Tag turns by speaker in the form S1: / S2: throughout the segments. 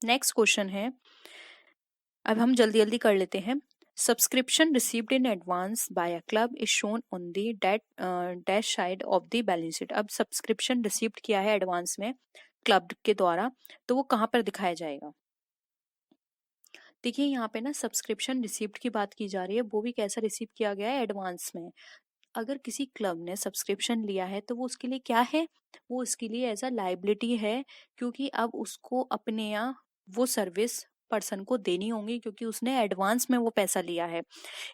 S1: Next question है, अब हम जल्दी जल्दी कर लेते हैं। Subscription received in advance by a club is shown on the dash side of the balance sheet. अब सब्सक्रिप्शन रिसीव्ड किया है एडवांस में क्लब के द्वारा, तो वो कहाँ पर दिखाया जाएगा? देखिए यहाँ पे ना सब्सक्रिप्शन रिसीव्ड की बात की जा रही है, वो भी कैसा रिसीव किया गया है? एडवांस में। अगर किसी क्लब ने सब्सक्रिप्शन लिया है तो वो उसके लिए क्या है? वो उसके लिए एज अ लाइबिलिटी है, क्योंकि अब उसको अपने यहाँ वो सर्विस पर्सन को देनी होंगी, क्योंकि उसने एडवांस में वो पैसा लिया है।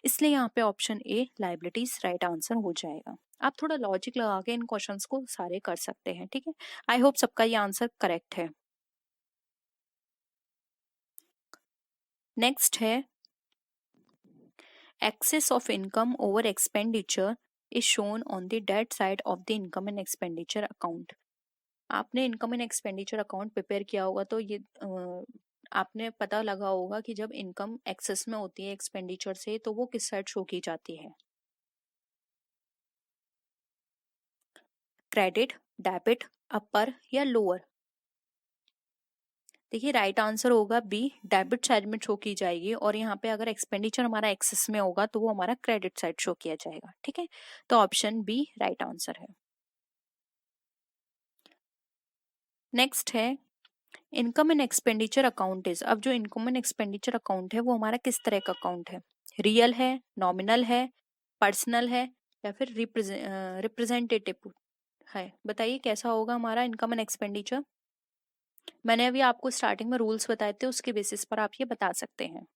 S1: इसलिए यहाँ पे option A liabilities right answer हो जाएगा। आप थोड़ा लॉजिक लगा के इन क्वेश्चंस को सारे कर सकते हैं, ठीक है। आई होप सबका ये आंसर करेक्ट है। नेक्स्ट है, excess of income over expenditure is shown on the debt side of the income and expenditure account। आपने income and expenditure account prepare किया होगा तो ये आपने पता लगा होगा कि जब इनकम एक्सेस में होती है एक्सपेंडिचर से तो वो किस साइड शो की जाती है? क्रेडिट, डेबिट, अपर या लोअर? देखिए राइट आंसर होगा बी, डेबिट साइड में शो की जाएगी। और यहाँ पे अगर एक्सपेंडिचर हमारा एक्सेस में होगा तो वो हमारा क्रेडिट साइड शो किया जाएगा, ठीक है। तो ऑप्शन बी राइट आंसर है। नेक्स्ट है, income and expenditure account is. अब जो इनकम एंड एक्सपेंडिचर अकाउंट है वो हमारा किस तरह का अकाउंट है? रियल है, नॉमिनल है, पर्सनल है या फिर रिप्रेजेंटेटिव है? बताइए कैसा होगा हमारा इनकम एंड एक्सपेंडिचर। मैंने अभी आपको स्टार्टिंग में रूल्स बताए थे, उसके बेसिस पर आप ये बता सकते हैं।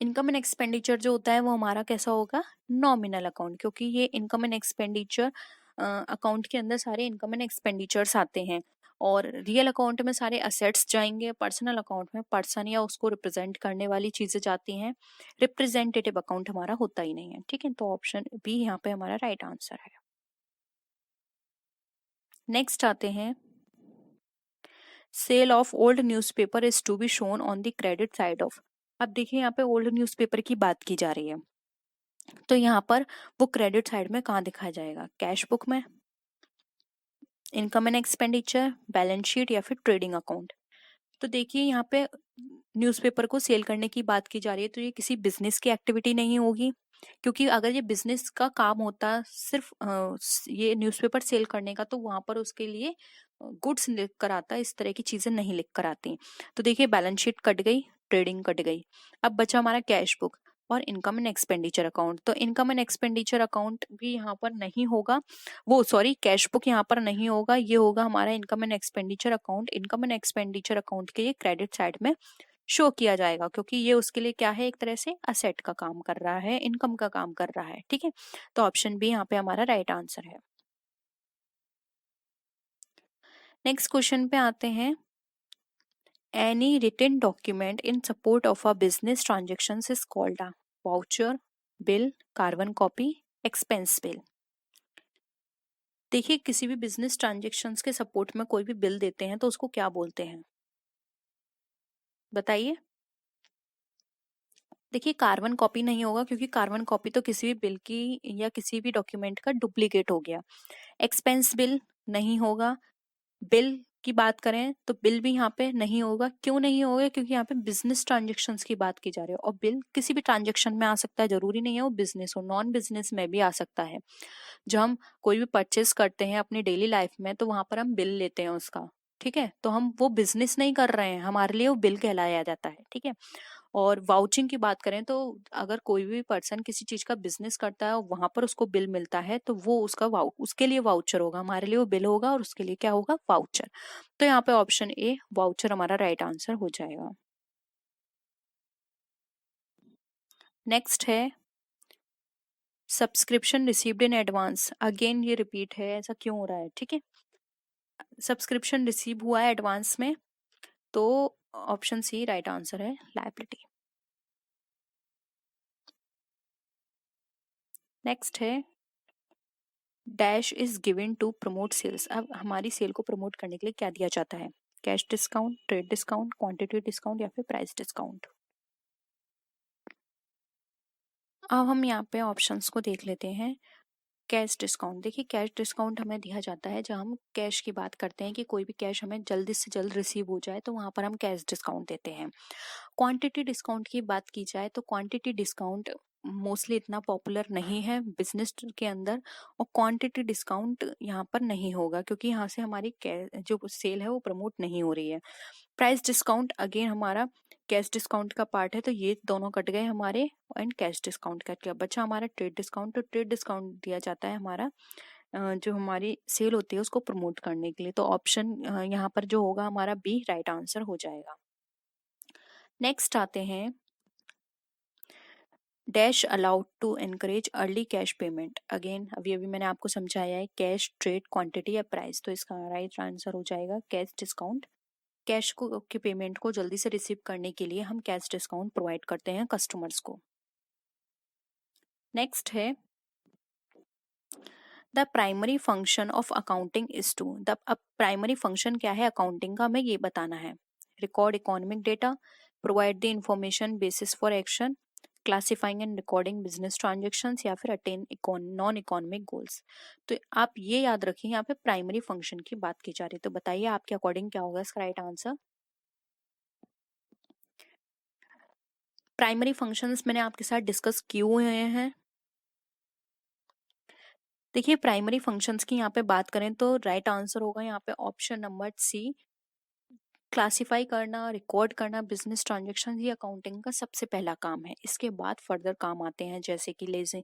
S1: इनकम एंड एक्सपेंडिचर जो होता है वो हमारा कैसा होगा? नॉमिनल अकाउंट, क्योंकि ये इनकम एंड एक्सपेंडिचर अकाउंट के अंदर सारे इनकम एंड एक्सपेंडिचर्स आते हैं। और रियल अकाउंट में सारे असेट्स जाएंगे, पर्सनल अकाउंट में पर्सन या उसको रिप्रेजेंट करने वाली चीजें जाती हैं। रिप्रेजेंटेटिव अकाउंट हमारा होता ही नहीं है, ठीक है। तो ऑप्शन बी यहाँ पे हमारा राइट आंसर है। नेक्स्ट आते हैं, sale of old newspaper is to be shown on the credit side of. अब देखिए यहाँ पे ओल्ड न्यूज़पेपर की बात की जा रही है, तो यहाँ पर वो क्रेडिट साइड में कहाँ दिखाया जाएगा? कैश बुक में, income and expenditure, balance sheet या फिर ट्रेडिंग अकाउंट? तो देखिए यहाँ पे न्यूज़पेपर को सेल करने की बात की जा रही है, तो ये किसी बिजनेस की एक्टिविटी नहीं होगी, क्योंकि अगर ये बिजनेस का काम होता सिर्फ ये न्यूज़पेपर सेल करने का, तो वहां पर उसके लिए गुड्स लिख कर आता, इस तरह की चीजें नहीं लिख कर आती। तो देखिए बैलेंस शीट कट गई, ट्रेडिंग कट गई, अब बचा हमारा कैश बुक और इनकम एंड एक्सपेंडिचर अकाउंट। तो इनकम एंड एक्सपेंडिचर अकाउंट भी यहाँ पर नहीं होगा, वो सॉरी कैश बुक यहाँ पर नहीं होगा, ये होगा हमारा income and expenditure account. Income and expenditure account के ये क्रेडिट साइड में शो किया जाएगा, क्योंकि ये उसके लिए क्या है? एक तरह से असेट का काम कर रहा है, इनकम का काम कर रहा है, ठीक है। तो ऑप्शन बी यहाँ पे हमारा राइट आंसर है। नेक्स्ट क्वेश्चन पे आते हैं, any written document in support of a business transaction is called a voucher, bill, carbon copy, expense bill. देखिए किसी भी बिजनेस ट्रांजेक्शन्स के सपोर्ट में कोई भी बिल देते हैं तो उसको क्या बोलते हैं? बताइए। देखिए कार्बन कॉपी नहीं होगा, क्योंकि कार्बन कॉपी तो किसी भी बिल की या किसी भी डॉक्यूमेंट का डुप्लीकेट हो गया। एक्सपेंस बिल नहीं होगा। बिल की बात करें तो बिल भी यहाँ पे नहीं होगा। क्यों नहीं होगा? क्योंकि यहाँ पे बिजनेस ट्रांजेक्शन्स की बात की जा रही है, और बिल किसी भी ट्रांजेक्शन में आ सकता है, जरूरी नहीं है वो बिजनेस हो, नॉन बिजनेस में भी आ सकता है। जब हम कोई भी परचेस करते हैं अपनी डेली लाइफ में तो वहां पर हम बिल लेते हैं उसका, ठीक है। तो हम वो बिजनेस नहीं कर रहे हैं, हमारे लिए वो बिल कहलाया जाता है, ठीक है। और वाउचिंग की बात करें तो अगर कोई भी पर्सन किसी चीज का बिजनेस करता है और वहां पर उसको बिल मिलता है तो वो उसका उसके लिए वाउचर होगा, हमारे लिए वो बिल होगा और उसके लिए क्या होगा? वाउचर। तो यहाँ पे ऑप्शन ए वाउचर हमारा राइट आंसर हो जाएगा। नेक्स्ट है, subscription received in advance. Again ये रिपीट है, ऐसा क्यों हो रहा है? ठीक है, सब्सक्रिप्शन रिसीव हुआ है एडवांस में, तो ऑप्शन सी राइट आंसर है, लायबिलिटी। नेक्स्ट है, dash is given to promote sales. अब हमारी सेल को प्रमोट करने के लिए क्या दिया जाता है? Cash discount, trade discount, quantity discount या फिर प्राइस डिस्काउंट? अब हम यहाँ पे ऑप्शंस को देख लेते हैं कैश डिस्काउंट, देखिए कैश डिस्काउंट हमें दिया जाता है जब हम कैश की बात करते हैं कि कोई भी कैश हमें जल्दी से जल्द रिसीव हो जाए तो वहाँ पर हम कैश डिस्काउंट देते हैं। क्वांटिटी डिस्काउंट की बात की जाए तो क्वांटिटी डिस्काउंट मोस्टली इतना पॉपुलर नहीं है बिजनेस के अंदर, और क्वांटिटी डिस्काउंट यहाँ पर नहीं होगा क्योंकि यहाँ से हमारी जो सेल है वो प्रमोट नहीं हो रही है। प्राइस डिस्काउंट अगेन हमारा कैश डिस्काउंट का पार्ट है, तो ये दोनों कट गए हमारे, एंड कैश डिस्काउंट कट गया, बचा हमारा ट्रेड डिस्काउंट। तो ट्रेड डिस्काउंट दिया जाता है हमारा जो हमारी सेल होती है उसको प्रमोट करने के लिए। तो ऑप्शन यहाँ पर जो होगा हमारा बी राइट आंसर हो जाएगा। नेक्स्ट आते हैं, dash allowed to encourage early cash payment. Again अभी अभी मैंने आपको समझाया है कैश, ट्रेड, क्वांटिटी या प्राइस, तो इसका राइट आंसर हो जाएगा कैश डिस्काउंट। कैश को के पेमेंट को जल्दी से रिसीव करने के लिए हम कैश डिस्काउंट प्रोवाइड करते हैं कस्टमर्स को। नेक्स्ट है, the primary function of accounting is to. The अब प्राइमरी फंक्शन क्या है अकाउंटिंग का, हमें ये बताना है। Record economic data, provide the information basis for action, classifying and recording business transactions, या फिर अटेन नॉन इकोनॉमिक गोल्स। तो आप ये याद रखिए यहाँ पे प्राइमरी फंक्शन की बात की जा रही है। तो बताइए आपके अकॉर्डिंग क्या होगा इसका राइट आंसर। प्राइमरी फंक्शंस मैंने आपके साथ डिस्कस किए हुए हैं। देखिए प्राइमरी फंक्शंस की यहाँ पे बात करें तो राइट आंसर होगा यहाँ पे ऑप्शन नंबर सी, क्लासिफाई करना, रिकॉर्ड करना बिजनेस ट्रांजेक्शन, ये अकाउंटिंग का सबसे पहला काम है। इसके बाद फर्दर काम आते हैं जैसे कि लेजे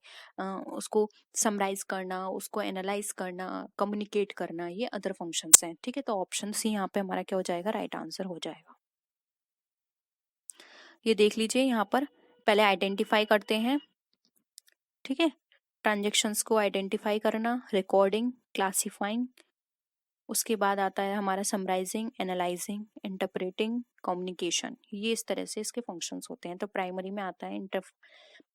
S1: उसको समराइज करना, उसको एनालाइज करना, कम्युनिकेट करना, ये अदर फंक्शंस हैं। ठीक है, तो ऑप्शन सी यहाँ पे हमारा क्या हो जाएगा, राइट आंसर हो जाएगा। ये देख लीजिए यहाँ पर पहले आइडेंटिफाई करते हैं, ठीक है, ट्रांजेक्शन्स को आइडेंटिफाई करना, रिकॉर्डिंग, क्लासिफाइंग, उसके बाद आता है हमारा समराइजिंग, एनालाइजिंग, इंटरप्रेटिंग, कम्युनिकेशन। ये इस तरह से इसके फंक्शंस होते हैं। तो प्राइमरी में आता है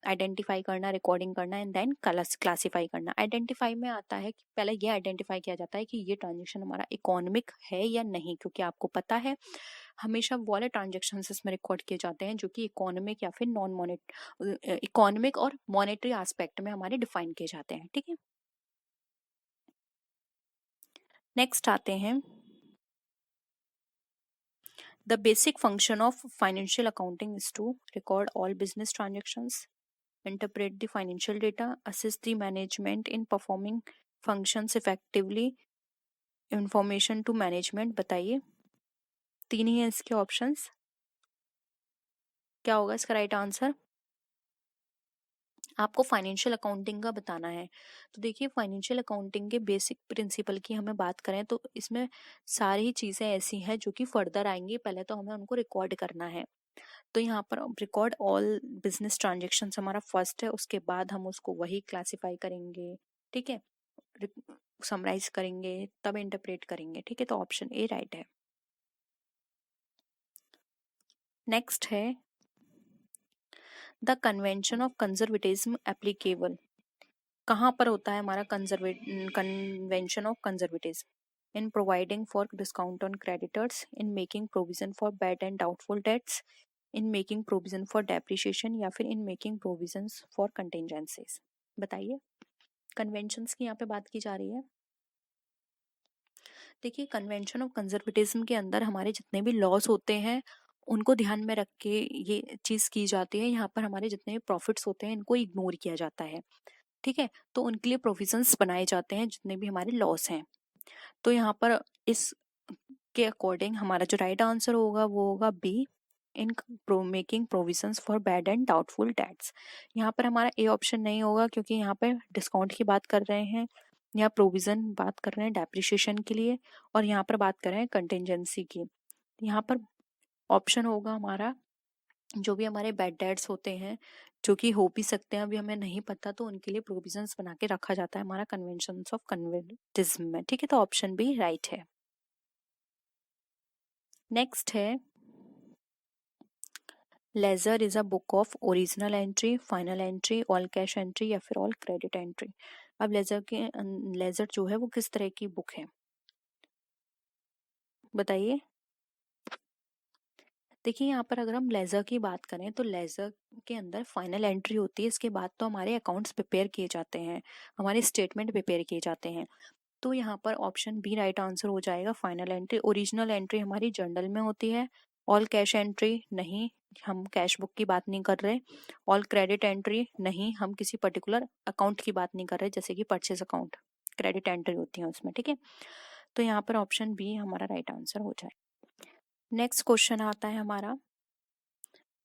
S1: आइडेंटिफाई करना, रिकॉर्डिंग करना, एंड देन क्लासिफाई करना। आइडेंटिफाई में आता है कि पहले ये आइडेंटिफाई किया जाता है कि ये ट्रांजेक्शन हमारा इकोनॉमिक है या नहीं, क्योंकि आपको पता है हमेशा वो वाले ट्रांजेक्शन इसमें रिकॉर्ड किए जाते हैं जो कि इकोनॉमिक या फिर नॉन मॉनेटरी, इकोनॉमिक और मॉनेटरी एस्पेक्ट में हमारे डिफाइन किए जाते हैं। ठीक है, नेक्स्ट आते हैं, the basic function of financial accounting is to record all business transactions, interpret the financial data, assist the management in performing functions effectively, information to management। बताइए, तीन ही है इसके ऑप्शंस, क्या होगा इसका राइट आंसर। आपको फाइनेंशियल अकाउंटिंग का बताना है। तो देखिए फाइनेंशियल अकाउंटिंग के बेसिक प्रिंसिपल की हमें बात करें तो इसमें सारी चीज़ें ऐसी हैं जो कि फर्दर आएंगी, पहले तो हमें उनको रिकॉर्ड करना है। तो यहाँ पर रिकॉर्ड ऑल बिजनेस ट्रांजेक्शन हमारा फर्स्ट है, उसके बाद हम उसको वही क्लासिफाई करेंगे, ठीक है, समराइज करेंगे, तब इंटरप्रेट करेंगे। ठीक है, तो ऑप्शन ए राइट है। नेक्स्ट है, the convention of conservatism applicable. कहाँ पर होता है हमारा convention of conservatism, in providing for discount on creditors, in making provision for bad and doubtful dates, in making provision for depreciation, या फिर इन making provisions for contingencies. बताइए, conventions की यहाँ पे बात की जा रही है। देखिए कन्वेंशन ऑफ कंजर्वेटिज्म के अंदर हमारे जितने भी लॉस होते हैं उनको ध्यान में रख के ये चीज की जाती है। यहाँ पर हमारे जितने भी प्रॉफिट्स होते हैं इनको इग्नोर किया जाता है। ठीक है, तो उनके लिए प्रोविजंस बनाए जाते हैं जितने भी हमारे लॉस हैं। तो यहाँ पर इस के अकॉर्डिंग हमारा जो राइट आंसर होगा वो होगा B, in making provisions for bad and doubtful debts. यहाँ पर हमारा ए ऑप्शन नहीं होगा क्योंकि यहाँ पे डिस्काउंट की बात कर रहे हैं, यहाँ प्रोविजन बात कर रहे हैं डेप्रिशिएशन के लिए, और यहाँ पर बात कर रहे हैं कंटिजेंसी की। यहाँ पर ऑप्शन होगा हमारा जो भी हमारे बैड डेट्स होते हैं जो कि हो भी सकते हैं, अभी हमें नहीं पता, तो उनके लिए प्रोविजंस बना के रखा जाता है हमारा कन्वेंशन ऑफ कन्वेंटिज्म में। ठीक है, तो ऑप्शन बी राइट है। नेक्स्ट है, ledger is a book of original entry, final entry, all cash entry, या फिर ऑल क्रेडिट एंट्री। अब लेजर जो है वो किस तरह की बुक है बताइए। देखिए यहाँ पर अगर हम लेजर की बात करें तो लेजर के अंदर फाइनल एंट्री होती है, इसके बाद तो हमारे अकाउंट्स प्रिपेयर किए जाते हैं, हमारे स्टेटमेंट प्रिपेयर किए जाते हैं। तो यहाँ पर ऑप्शन बी राइट आंसर हो जाएगा। फाइनल एंट्री, ओरिजिनल एंट्री हमारी जर्नल में होती है। ऑल कैश एंट्री नहीं, हम कैश बुक की बात नहीं कर रहे। ऑल क्रेडिट एंट्री नहीं, हम किसी पर्टिकुलर अकाउंट की बात नहीं कर रहे, जैसे कि परचेज अकाउंट क्रेडिट एंट्री होती है उसमें, ठीक है। तो यहाँ पर ऑप्शन बी हमारा राइट आंसर हो जाए। नेक्स्ट क्वेश्चन आता है हमारा,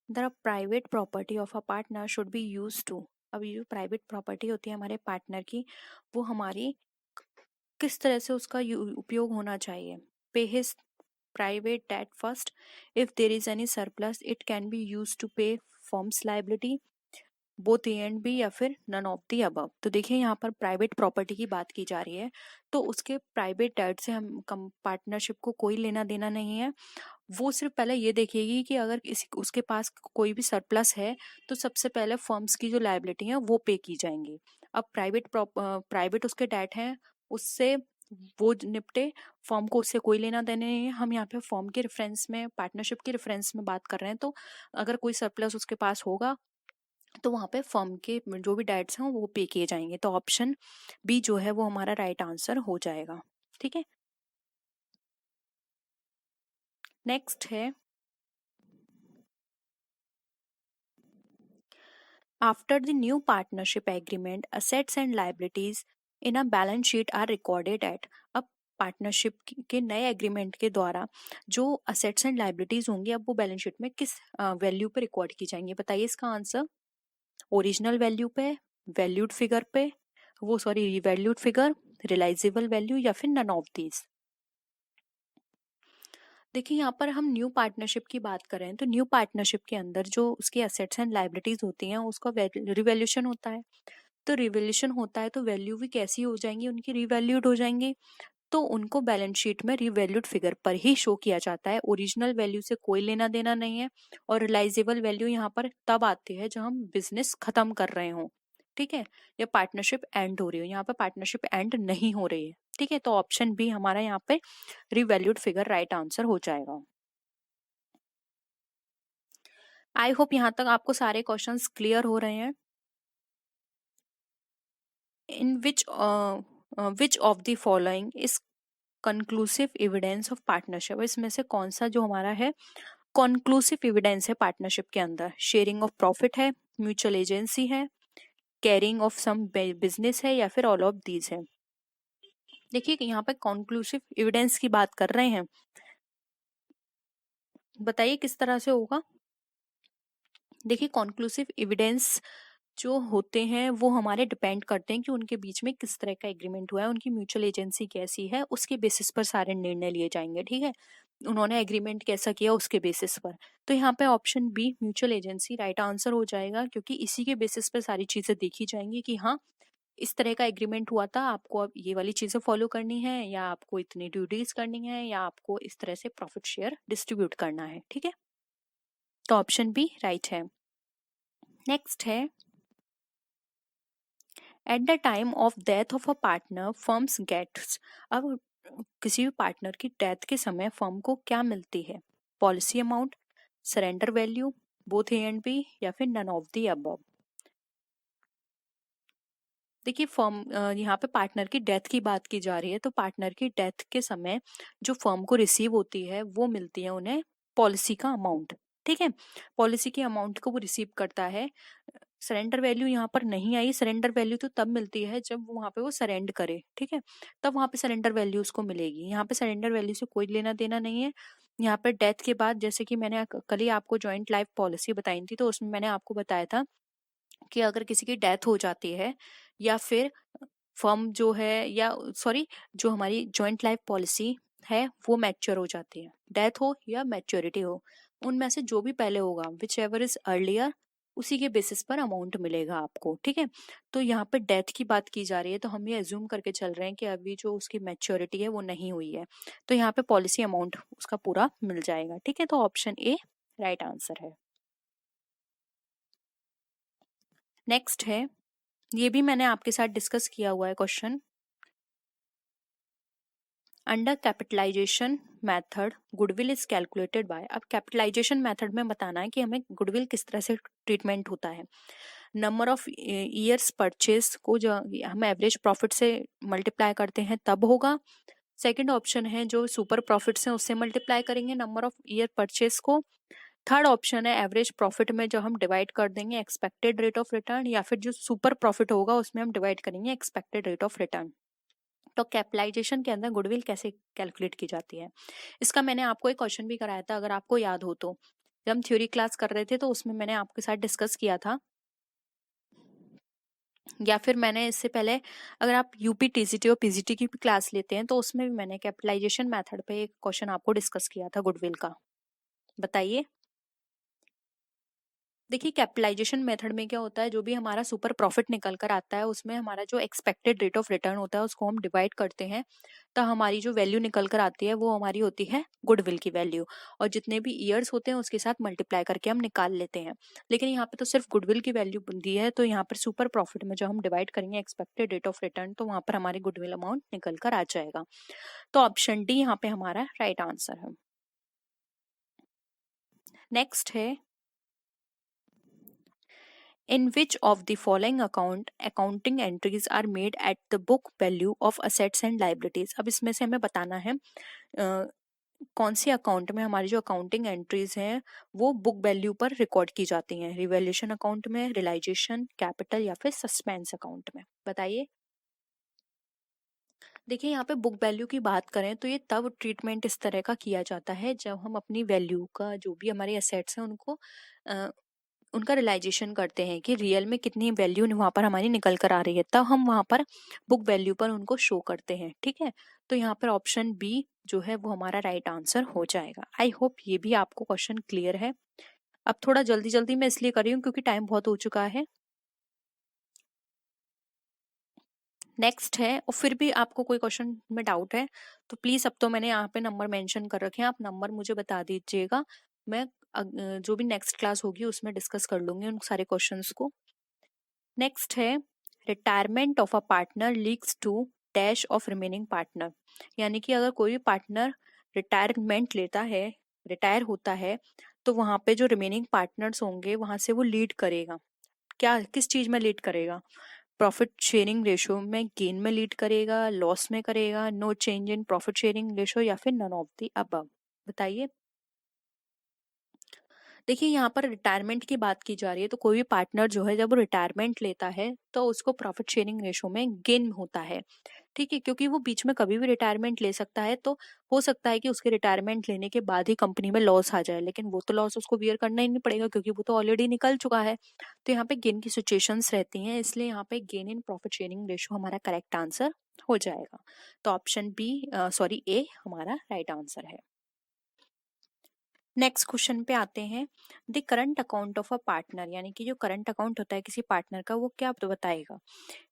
S1: the private property of a partner should be use to. अब ये जो प्राइवेट प्रॉपर्टी होती है हमारे पार्टनर की, वो हमारी किस तरह से उसका उपयोग होना चाहिए। Pay his private debt first, if there is any surplus it can be use to pay firm's liability, both A and B, या फिर नन ऑफ दी अबव। तो देखिए यहाँ पर प्राइवेट प्रॉपर्टी की बात की जा रही है, तो उसके प्राइवेट डेट से हम पार्टनरशिप को कोई लेना देना नहीं है। वो सिर्फ पहले ये देखेगी कि अगर किसी उसके पास कोई भी सरप्लस है तो सबसे पहले फर्म्स की जो लायबिलिटी है वो पे की जाएंगी। अब प्राइवेट उसके डेट हैं, उससे वो निपटे, फर्म को उससे कोई लेना देना नहीं है। हम यहाँ पे फर्म के रेफरेंस में, पार्टनरशिप के रेफरेंस में बात कर रहे हैं, तो अगर कोई सरप्लस उसके पास होगा तो वहां पे फर्म के जो भी डेट्स हैं वो पे किए जाएंगे। तो ऑप्शन बी जो है वो हमारा राइट आंसर हो जाएगा, ठीक है। नेक्स्ट है, after the new partnership agreement assets and liabilities in a balance sheet are recorded at. अब पार्टनरशिप के नए एग्रीमेंट के द्वारा जो असेट्स एंड लायबिलिटीज होंगी, अब वो बैलेंस शीट में किस वैल्यू पे रिकॉर्ड की जाएंगी, बताइए इसका आंसर। ओरिजिनल वैल्यू पे, वैल्यूड फिगर पे, वो sorry revalued figure, realisable value, या फिर नन ऑफ दीज। देखिए यहाँ पर हम न्यू पार्टनरशिप की बात कर रहे हैं, तो न्यू पार्टनरशिप के अंदर जो उसकी एसेट्स एंड लायबिलिटीज होती हैं उसका रिवैल्यूएशन होता है। तो रिवैल्यूएशन होता है तो वैल्यू भी कैसी हो जाएंगी, उनकी रिवैल्यूड हो जाएंगी। तो उनको बैलेंस शीट में रिवैल्यूड फिगर पर ही शो किया जाता है, ओरिजिनल वैल्यू से कोई लेना देना नहीं है। और रियलाइजेबल वैल्यू यहाँ पर तब आती है जब हम बिजनेस खत्म कर रहे हों, ठीक है, या पार्टनरशिप एंड हो रही हो। यहाँ पे पार्टनरशिप एंड नहीं हो रही है, ठीक है। तो ऑप्शन बी हमारा यहाँ पे रिवैल्यूड फिगर राइट आंसर हो जाएगा। आई होप यहाँ तक आपको सारे क्वेश्चंस क्लियर हो रहे हैं। In which of the following is conclusive evidence of partnership. इसमें से कौन सा जो हमारा है कंक्लूसिव एविडेंस है पार्टनरशिप के अंदर। शेयरिंग ऑफ प्रॉफिट है, म्यूचुअल एजेंसी है, कैरिंग ऑफ सम बिजनेस है, या फिर ऑल ऑफ दीज है। देखिए कि यहाँ पे कंक्लूसिव एविडेंस की बात कर रहे हैं, बताइए किस तरह से होगा। देखिए कंक्लूसिव एविडेंस जो होते हैं वो हमारे डिपेंड करते हैं कि उनके बीच में किस तरह का एग्रीमेंट हुआ है, उनकी म्यूचुअल एजेंसी कैसी है, उसके बेसिस पर सारे निर्णय लिए जाएंगे, ठीक है। उन्होंने एग्रीमेंट कैसा किया उसके बेसिस पर। तो यहाँ पे option be mutual agency right answer हो जाएगा, क्योंकि इसी के बेसिस पर सारी चीजें देखी जाएंगी कि हाँ इस तरह का एग्रीमेंट हुआ था, आपको अब ये वाली चीजें फॉलो करनी है, या आपको इतनी ड्यूटीज करनी है, या आपको इस तरह से प्रॉफिट शेयर डिस्ट्रीब्यूट करना है, ठीक है। तो ऑप्शन बी राइट है। नेक्स्ट है, at the time of death of a partner firms gets. अब किसी भी पार्टनर की डेथ के समय फर्म को क्या मिलती है, policy amount, surrender value, both A and B, या फिर नन ऑफ दी अबव। देखिए फर्म यहाँ पे पार्टनर की डेथ की बात की जा रही है, तो पार्टनर की डेथ के समय जो फर्म को रिसीव होती है वो मिलती है उन्हें पॉलिसी का अमाउंट, ठीक है। पॉलिसी के अमाउंट को वो रिसीव करता है। सरेंडर वैल्यू यहाँ पर नहीं आई, सरेंडर वैल्यू तो तब मिलती है जब वहां पे वो सरेंड करे, ठीक है, तब वहां पे सरेंडर वैल्यू उसको मिलेगी। यहाँ पे सरेंडर वैल्यू से कोई लेना देना नहीं है। यहाँ पर डेथ के बाद, जैसे कि मैंने कल ही आपको ज्वाइंट लाइफ पॉलिसी बताई थी, तो उसमें मैंने आपको बताया था कि अगर किसी की डेथ हो जाती है, या फिर फर्म जो है, या सॉरी जो हमारी जॉइंट लाइफ पॉलिसी है वो मैच्योर हो जाती है, डेथ हो या मैच्योरिटी हो, उनमें से जो भी पहले होगा विच एवर इज अर्लियर, उसी के बेसिस पर अमाउंट मिलेगा आपको, ठीक है। तो यहाँ पर डेथ की बात की जा रही है, तो हम ये एज्यूम करके चल रहे हैं कि अभी जो उसकी मैच्योरिटी है वो नहीं हुई है, तो यहाँ पे पॉलिसी अमाउंट उसका पूरा मिल जाएगा, ठीक है। तो ऑप्शन ए राइट आंसर है। नेक्स्ट है, ये भी मैंने आपके साथ डिस्कस किया हुआ है question. Under capitalisation method goodwill is calculated by. अब कैपिटलाइजेशन मेथड में बताना है कि हमें गुडविल किस तरह से ट्रीटमेंट होता है। नंबर ऑफ ईयर्स परचेज को जो हम एवरेज प्रॉफिट से मल्टीप्लाई करते हैं तब होगा। सेकंड ऑप्शन है जो सुपर प्रॉफिट्स हैं उससे मल्टीप्लाई करेंगे नंबर ऑफ ईयर परचेज को। थर्ड ऑप्शन है एवरेज प्रॉफिट में जो हम डिवाइड कर देंगे एक्सपेक्टेड रेट ऑफ रिटर्न, या फिर जो सुपर प्रॉफिट होगा उसमें हम डिवाइड करेंगे एक्सपेक्टेड रेट ऑफ रिटर्न। तो कैपिटलाइजेशन के अंदर गुडविल कैसे कैलकुलेट की जाती है, इसका मैंने आपको एक क्वेश्चन भी कराया था अगर आपको याद हो तो। जब हम थ्योरी क्लास कर रहे थे तो उसमें मैंने आपके साथ डिस्कस किया था, या फिर मैंने इससे पहले अगर आप यूपी टीजीटी और पीजीटी की भी क्लास लेते हैं तो उसमें भी मैंने कैपिटलाइजेशन मेथड पे एक क्वेश्चन आपको डिस्कस किया था गुडविल का। बताइए। देखिए कैपिटलाइजेशन मेथड में क्या होता है, जो भी हमारा सुपर प्रॉफिट निकल कर आता है उसमें हमारा जो एक्सपेक्टेड रेट ऑफ रिटर्न होता है उसको हम डिवाइड करते हैं, तो हमारी जो वैल्यू निकल कर आती है वो हमारी होती है गुडविल की वैल्यू, और जितने भी ईयर्स होते हैं उसके साथ मल्टीप्लाई करके हम निकाल लेते हैं। लेकिन यहाँ पे तो सिर्फ गुडविल की वैल्यू दी है, तो यहाँ पर सुपर प्रॉफिट में जो हम डिवाइड करेंगे एक्सपेक्टेड रेट ऑफ रिटर्न तो वहां पर हमारी गुडविल अमाउंट निकल कर आ जाएगा। तो ऑप्शन डी यहाँ पे हमारा राइट आंसर है। नेक्स्ट है in which of the following accounting entries are made at the book value of assets and liabilities। अब इसमें से हमें बताना है कौन सी अकाउंट में हमारी जो अकाउंटिंग एंट्रीज हैं वो बुक वैल्यू पर रिकॉर्ड की जाती हैं, रिवैल्यूएशन अकाउंट में, रियलाइजेशन, कैपिटल या फिर सस्पेंस अकाउंट में। बताइए। देखिए यहाँ पे बुक वैल्यू की बात करें तो ये तब ट्रीटमेंट इस तरह का किया जाता है जब हम अपनी वैल्यू का जो भी हमारे एसेट्स हैं उनको उनका रियलाइजेशन करते हैं कि रियल में कितनी वैल्यू वहां पर हमारी निकल कर आ रही है, तब हम वहां पर बुक वैल्यू पर उनको शो करते हैं। ठीक है, तो यहाँ पर ऑप्शन बी जो है वो हमारा राइट आंसर हो जाएगा। आई होप ये भी आपको क्वेश्चन क्लियर है। अब थोड़ा जल्दी जल्दी मैं इसलिए कर रही हूँ क्योंकि टाइम बहुत हो चुका है। नेक्स्ट है, और फिर भी आपको कोई क्वेश्चन में डाउट है तो प्लीज, अब तो मैंने यहाँ पे नंबर मेंशन कर रखे हैं, आप नंबर मुझे बता दीजिएगा, मैं जो भी नेक्स्ट क्लास होगी उसमें डिस्कस कर लूंगी उन सारे क्वेश्चंस को। नेक्स्ट है retirement of a partner leads to dash of remaining partner. यानी कि अगर कोई भी पार्टनर रिटायरमेंट लेता है, रिटायर होता है, तो वहां पे जो रिमेनिंग पार्टनर्स होंगे वहां से वो लीड करेगा। क्या किस चीज में लीड करेगा? प्रॉफिट शेयरिंग रेशो में गेन में लीड करेगा, लॉस में करेगा, no change in profit sharing ratio, या फिर नन ऑफ द अबव। बताइए। देखिए यहाँ पर रिटायरमेंट की बात की जा रही है, तो कोई भी पार्टनर जो है जब वो रिटायरमेंट लेता है तो उसको प्रॉफिट शेयरिंग रेशो में गेन होता है। ठीक है, क्योंकि वो बीच में कभी भी रिटायरमेंट ले सकता है, तो हो सकता है कि उसके रिटायरमेंट लेने के बाद ही कंपनी में लॉस आ जाए, लेकिन वो तो लॉस उसको बियर करना ही नहीं पड़ेगा क्योंकि वो तो ऑलरेडी निकल चुका है। तो यहाँ पे गेन की सिचुएशंस रहती हैं, इसलिए यहाँ पे gain in profit sharing ratio हमारा करेक्ट आंसर हो जाएगा। तो ऑप्शन बी सॉरी ए हमारा राइट आंसर है। नेक्स्ट क्वेश्चन पे आते हैं। The current account of a partner, यानी कि जो करंट अकाउंट होता है किसी पार्टनर का वो क्या तो बताएगा?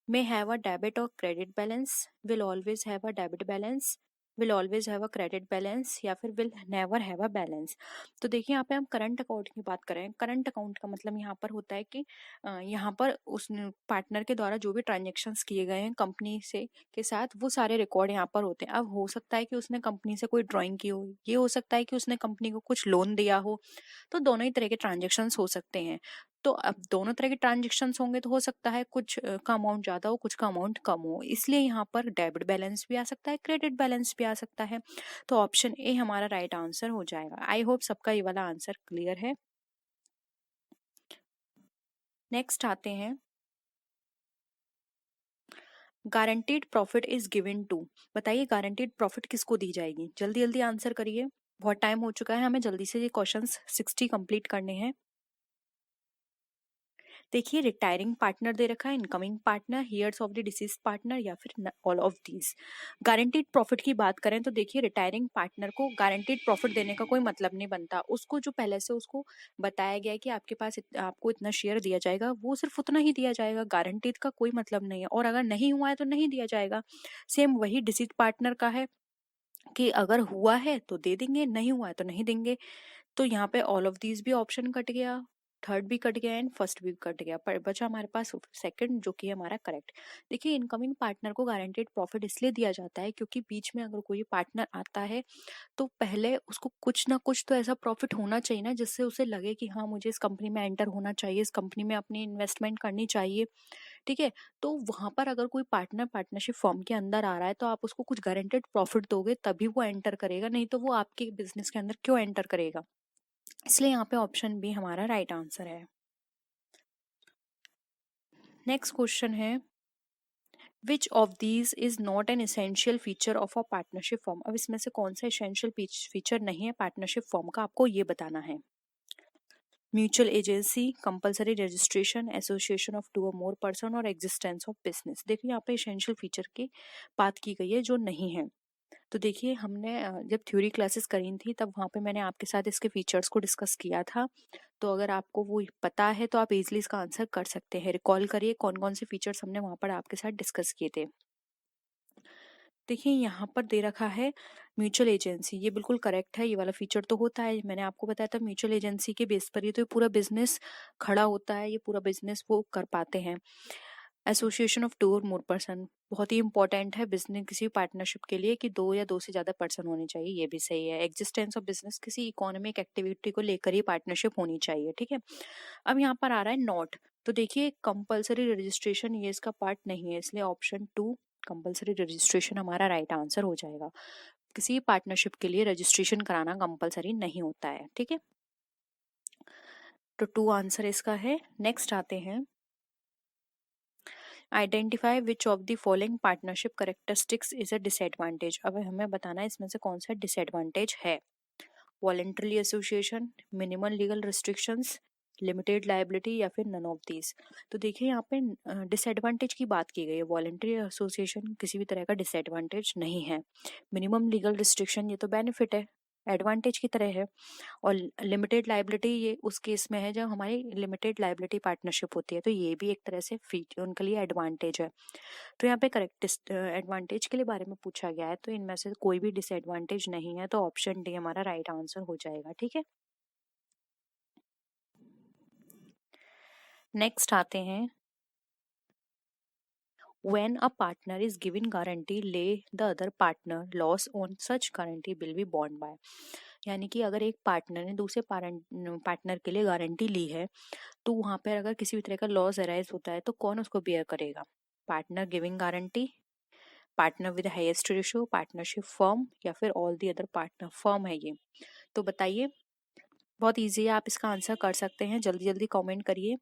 S1: may have a debit or credit balance, will always have a debit balance, will always have a credit balance, या फिर will never have a balance। तो देखिए यहाँ पे हम करंट अकाउंट की बात करें, करंट अकाउंट का मतलब यहाँ पर होता है कि यहाँ पर उस पार्टनर के द्वारा जो भी ट्रांजेक्शन्स किए गए हैं कंपनी से के साथ वो सारे रिकॉर्ड यहाँ पर होते हैं। अब हो सकता है कि उसने कंपनी से कोई ड्राइंग की हो, ये हो सकता है कि उसने कंपनी को कुछ लोन दिया हो, तो दोनों ही तरह के ट्रांजेक्शन्स हो सकते हैं। तो अब दोनों तरह के ट्रांजेक्शन्स होंगे तो हो सकता है कुछ का अमाउंट ज्यादा हो, कुछ का अमाउंट कम हो, इसलिए यहाँ पर डेबिट बैलेंस भी आ सकता है, क्रेडिट बैलेंस भी आ सकता है। तो ऑप्शन ए हमारा राइट आंसर हो जाएगा। आई होप सबका ये वाला आंसर क्लियर है। नेक्स्ट आते हैं, guaranteed profit is given to. बताइए गारंटीड प्रॉफिट किसको दी जाएगी? जल्दी जल्दी आंसर करिए, बहुत टाइम हो चुका है, हमें जल्दी से ये क्वेश्चंस 60 कंप्लीट करने हैं। देखिए रिटायरिंग पार्टनर दे रखा है, incoming partner, heirs of the deceased partner, या फिर all of these. Guaranteed profit की बात करें तो देखिए रिटायरिंग पार्टनर को गारंटीड प्रॉफिट देने का कोई मतलब नहीं बनता, उसको जो पहले से उसको बताया गया है कि आपके पास आपको इतना शेयर दिया जाएगा, वो सिर्फ उतना ही दिया जाएगा, गारंटीड का कोई मतलब नहीं है, और अगर नहीं हुआ है तो नहीं दिया जाएगा। सेम वही डिसीज पार्टनर का है कि अगर हुआ है तो दे देंगे, नहीं हुआ है तो नहीं देंगे। तो यहाँ पे ऑल ऑफ दीज भी ऑप्शन कट गया, थर्ड भी कट गया एंड फर्स्ट भी कट गया, पर बचा हमारे पास सेकंड, जो कि हमारा करेक्ट। देखिए इनकमिंग पार्टनर को गारंटेड प्रॉफिट इसलिए दिया जाता है क्योंकि बीच में अगर कोई पार्टनर आता है तो पहले उसको कुछ ना कुछ तो ऐसा प्रॉफिट होना चाहिए ना, जिससे उसे लगे कि हाँ मुझे इस कंपनी में एंटर होना चाहिए, इस कंपनी में अपनी इन्वेस्टमेंट करनी चाहिए। ठीक है, तो वहां पर अगर कोई पार्टनर पार्टनरशिप फॉर्म के अंदर आ रहा है तो आप उसको कुछ गारंटेड प्रॉफिट दोगे तभी वो एंटर करेगा, नहीं तो वो आपके बिजनेस के अंदर क्यों एंटर करेगा। इसलिए यहाँ पे ऑप्शन बी हमारा राइट आंसर है। नेक्स्ट क्वेश्चन है which of these is not an essential feature of a partnership form. अब इसमें से कौन सा एसेंशियल फीचर नहीं है पार्टनरशिप फॉर्म का, आपको ये बताना है। Mutual agency, compulsory registration, association of two or more person or existence of business. देखिए यहाँ पे एसेंशियल फीचर की बात की गई है जो नहीं है। तो देखिए हमने जब थ्योरी क्लासेस करी थी तब वहाँ पे मैंने आपके साथ इसके फीचर्स को डिस्कस किया था। तो अगर आपको वो पता है तो आप इजीली इसका आंसर कर सकते हैं। रिकॉल करिए कौन कौन से फीचर्स हमने वहाँ पर आपके साथ डिस्कस किए थे। देखिए यहाँ पर दे रखा है म्यूचुअल एजेंसी, ये बिल्कुल करेक्ट है, ये वाला फीचर तो होता है। मैंने आपको बताया था म्यूचुअल एजेंसी के बेस पर ही तो ये पूरा बिजनेस खड़ा होता है, ये पूरा बिजनेस वो कर पाते हैं। Association of two or more person बहुत ही इंपॉर्टेंट है बिजनेस किसी पार्टनरशिप के लिए कि दो या दो से ज्यादा पर्सन होने चाहिए, ये भी सही है। एग्जिस्टेंस ऑफ बिजनेस किसी इकोनॉमिक एक्टिविटी को लेकर ही पार्टनरशिप होनी चाहिए। ठीक है, अब यहाँ पर आ रहा है नॉट। तो देखिए कंपलसरी रजिस्ट्रेशन ये इसका पार्ट नहीं है, इसलिए ऑप्शन टू कंपलसरी रजिस्ट्रेशन हमारा राइट आंसर हो जाएगा। किसी पार्टनरशिप के लिए रजिस्ट्रेशन कराना कंपलसरी नहीं होता है। ठीक है, तो टू आंसर इसका है। नेक्स्ट आते हैं identify which of the following partnership characteristics is a disadvantage. अब हमें बताना है इसमें से कौन सा डिसएडवांटेज है। Voluntary association, minimal legal restrictions, limited liability या फिर नन ऑफ दीज। तो देखिए यहाँ पे डिसएडवांटेज की बात की गई है। वॉलेंटरी एसोसिएशन किसी भी तरह का डिसएडवांटेज नहीं है। मिनिमम लीगल रिस्ट्रिक्शन ये तो बेनिफिट है, एडवांटेज की तरह है। और लिमिटेड लाइबिलिटी ये उस केस में है जब हमारी लिमिटेड लाइबिलिटी पार्टनरशिप होती है, तो ये भी एक तरह से फीचर उनके लिए एडवांटेज है। तो यहाँ पे करेक्ट एडवांटेज के लिए बारे में पूछा गया है, तो इनमें से कोई भी डिसएडवांटेज नहीं है, तो ऑप्शन डी हमारा राइट आंसर हो जाएगा। ठीक है, नेक्स्ट आते हैं when a partner is given guarantee lay the other partner loss on such guarantee will be borne by। यानी कि अगर एक पार्टनर ने दूसरे पार्टनर के लिए गारंटी ली है तो वहां पर अगर किसी भी तरह का लॉस अराइज होता है तो कौन उसको बेयर करेगा। Partner giving guarantee, partner with highest ratio, partnership firm या फिर all the other partner firm है ये। तो बताइए, बहुत इजी है, आप इसका आंसर कर सकते हैं, जल्दी जल्दी कमेंट करिए।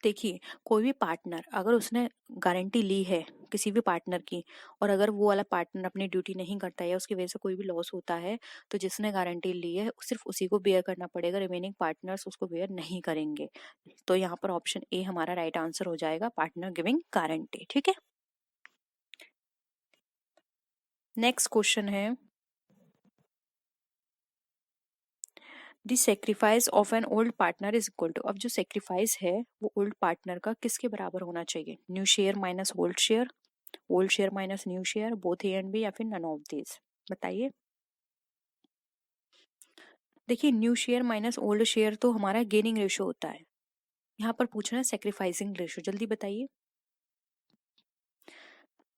S1: देखिए कोई भी पार्टनर अगर उसने गारंटी ली है किसी भी पार्टनर की और अगर वो वाला पार्टनर अपनी ड्यूटी नहीं करता है या उसकी वजह से कोई भी लॉस होता है तो जिसने गारंटी ली है सिर्फ उसी को बेयर करना पड़ेगा, रिमेनिंग पार्टनर्स उसको बेयर नहीं करेंगे। तो यहाँ पर ऑप्शन ए हमारा राइट आंसर हो जाएगा, पार्टनर गिविंग गारंटी। ठीक है, नेक्स्ट क्वेश्चन है the sacrifice of an old partner is equal to. अब जो सेक्रीफाइस है वो ओल्ड पार्टनर का किसके बराबर होना चाहिए। New share minus old share minus new share, both A and B या फिर नन ऑफ दिस। बताइए। देखिए new share minus old share तो हमारा गेनिंग रेशियो होता है, यहाँ पर पूछना है सेक्रीफाइसिंग रेशियो, जल्दी बताइए।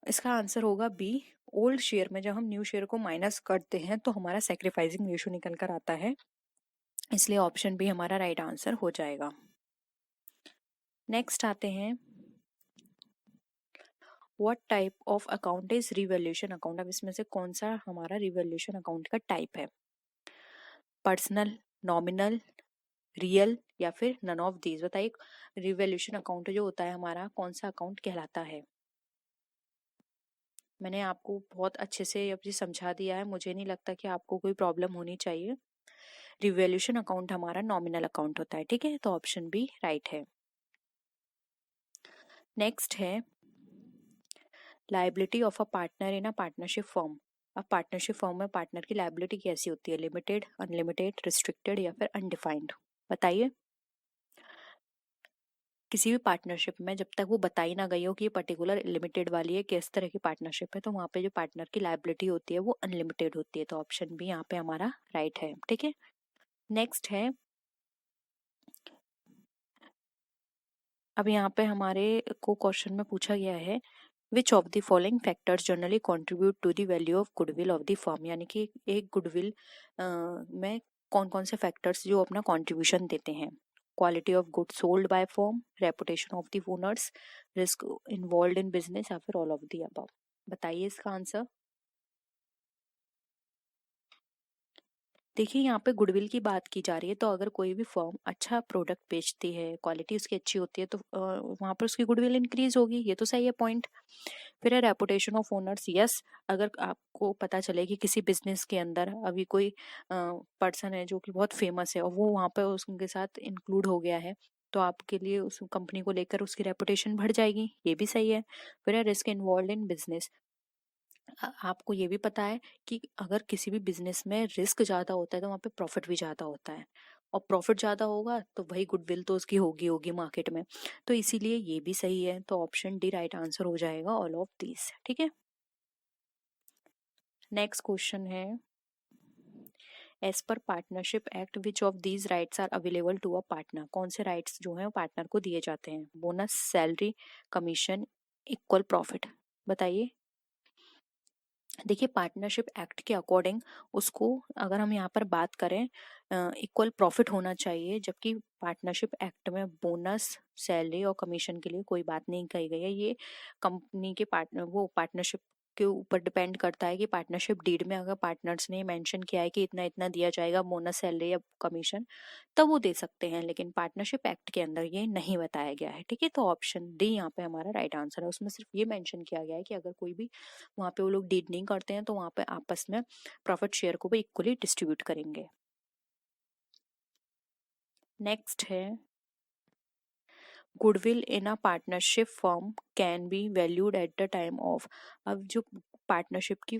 S1: इसका आंसर होगा बी। ओल्ड शेयर में जब हम न्यू शेयर को माइनस करते हैं तो हमारा सेक्रीफाइसिंग रेशियो निकल कर आता है, इसलिए ऑप्शन बी हमारा राइट आंसर हो जाएगा। नेक्स्ट आते हैं what type of account is revaluation account. अब इसमें से कौन सा हमारा रिवैल्यूएशन अकाउंट का टाइप है। पर्सनल, नॉमिनल, रियल या फिर नन ऑफ दीज। बताइए रिवैल्यूएशन अकाउंट जो होता है हमारा कौन सा अकाउंट कहलाता है। मैंने आपको बहुत अच्छे से अभी समझा दिया है, मुझे नहीं लगता कि आपको कोई प्रॉब्लम होनी चाहिए। रिवैल्यूएशन अकाउंट हमारा नॉमिनल अकाउंट होता है। ठीक है, तो ऑप्शन बी राइट है। नेक्स्ट है liability of a partner in a partnership form. अब पार्टनरशिप फॉर्म में पार्टनर की लाइबिलिटी कैसी होती है, लिमिटेड, अनलिमिटेड, रिस्ट्रिक्टेड या फिर अनडिफाइंड। बताइए। किसी भी पार्टनरशिप में जब तक वो बताई ना गई हो कि ये पर्टिकुलर लिमिटेड वाली है, किस तरह की पार्टनरशिप है, तो वहाँ पे जो पार्टनर की लाइबिलिटी होती है वो अनलिमिटेड होती है, तो ऑप्शन बी यहाँ पे हमारा राइट है। ठीक है, नेक्स्ट है, अब यहाँ पे हमारे को क्वेश्चन में पूछा गया है which of the following factors generally contribute to the value of goodwill of the firm, यानी कि एक गुडविल में कौन कौन से फैक्टर्स जो अपना कंट्रीब्यूशन देते हैं। Quality of goods sold by firm, reputation of the owners, risk involve in business, या फिर ऑल ऑफ द अबव। बताइए इसका आंसर। देखिए यहाँ पे गुडविल की बात की जा रही है, तो अगर कोई भी फर्म अच्छा प्रोडक्ट बेचती है, क्वालिटी उसकी अच्छी होती है, तो वहाँ पर उसकी गुडविल इंक्रीज होगी, ये तो सही है पॉइंट। फिर है रेपुटेशन ऑफ ओनर्स, यस, अगर आपको पता चले कि किसी बिजनेस के अंदर अभी कोई पर्सन है जो कि बहुत फेमस है और वो वहाँ पर उसके साथ इंक्लूड हो गया है, तो आपके लिए उस कंपनी को लेकर उसकी रेपुटेशन बढ़ जाएगी, ये भी सही है। फिर है रिस्क इन्वॉल्व इन बिजनेस, आपको ये भी पता है कि अगर किसी भी बिजनेस में रिस्क ज्यादा होता है तो वहाँ पे प्रॉफिट भी ज्यादा होता है, और प्रॉफिट ज्यादा होगा तो वही गुडविल तो उसकी होगी होगी मार्केट में, तो इसीलिए ये भी सही है। तो ऑप्शन डी राइट आंसर हो जाएगा, ऑल ऑफ दीज। ठीक है, नेक्स्ट क्वेश्चन है, as per partnership act which of these rights are available to a partner, कौन से राइट्स जो है वो पार्टनर को दिए जाते हैं। Bonus, salary, commission, equal profit. बताइए। देखिए पार्टनरशिप एक्ट के अकॉर्डिंग उसको अगर हम यहाँ पर बात करें, इक्वल प्रॉफिट होना चाहिए, जबकि पार्टनरशिप एक्ट में बोनस, सैलरी और कमीशन के लिए कोई बात नहीं कही गई है। ये कंपनी के पार्टनर वो पार्टनरशिप के ऊपर डिपेंड करता है कि पार्टनरशिप डीड में अगर पार्टनर्स ने मेंशन किया है कि इतना इतना दिया जाएगा बोनस, सैलरी या कमीशन, तब वो दे सकते हैं, लेकिन पार्टनरशिप एक्ट के अंदर ये नहीं बताया गया है। ठीक है, तो ऑप्शन डी यहाँ पे हमारा राइट आंसर है। उसमें सिर्फ ये मेंशन किया गया है कि अगर कोई भी वहाँ पे वो लोग डीड नहीं करते हैं तो वहाँ पे आपस में प्रॉफिट शेयर को भी इक्वली डिस्ट्रीब्यूट करेंगे। नेक्स्ट है, goodwill in a partnership firm can be valued at the time of. अब जो पार्टनरशिप की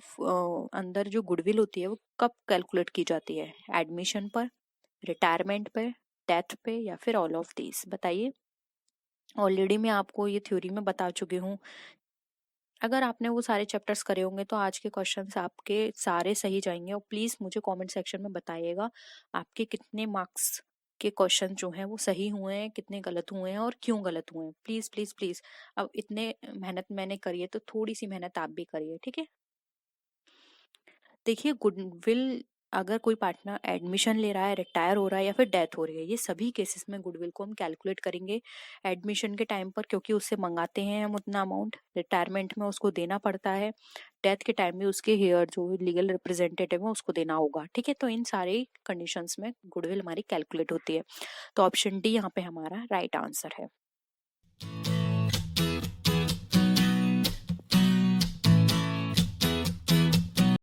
S1: अंदर जो गुडविल होती है वो कब कैलकुलेट की जाती है, एडमिशन पर, रिटायरमेंट पे, डेथ पे, या फिर ऑल ऑफ दीज। बताइए। ऑलरेडी मैं आपको ये थ्योरी में बता चुकी हूँ, अगर आपने वो सारे चैप्टर्स करे होंगे तो आज के क्वेश्चंस आपके सारे सही जाएंगे। और प्लीज मुझे कमेंट सेक्शन में बताइएगा आपके कितने मार्क्स के क्वेश्चन जो हैं वो सही हुए हैं, कितने गलत हुए हैं और क्यों गलत हुए हैं। प्लीज प्लीज प्लीज, अब इतने मेहनत मैंने करी है तो थोड़ी सी मेहनत आप भी करिए। ठीक है, देखिए गुडविल, अगर कोई पार्टनर एडमिशन ले रहा है, रिटायर हो रहा है या फिर डेथ हो रही है, ये सभी केसेस में गुडविल को हम कैलकुलेट करेंगे एडमिशन के टाइम पर, क्योंकि उससे मंगाते हैं हम उतना अमाउंट, रिटायरमेंट में उसको देना पड़ता है, डेथ के टाइम में उसके हेयर जो लीगल रिप्रेजेंटेटिव है उसको देना होगा। ठीक है, तो इन सारे कंडीशंस में गुडविल हमारी कैलकुलेट होती है। तो ऑप्शन डी यहाँ पे हमारा राइट आंसर है।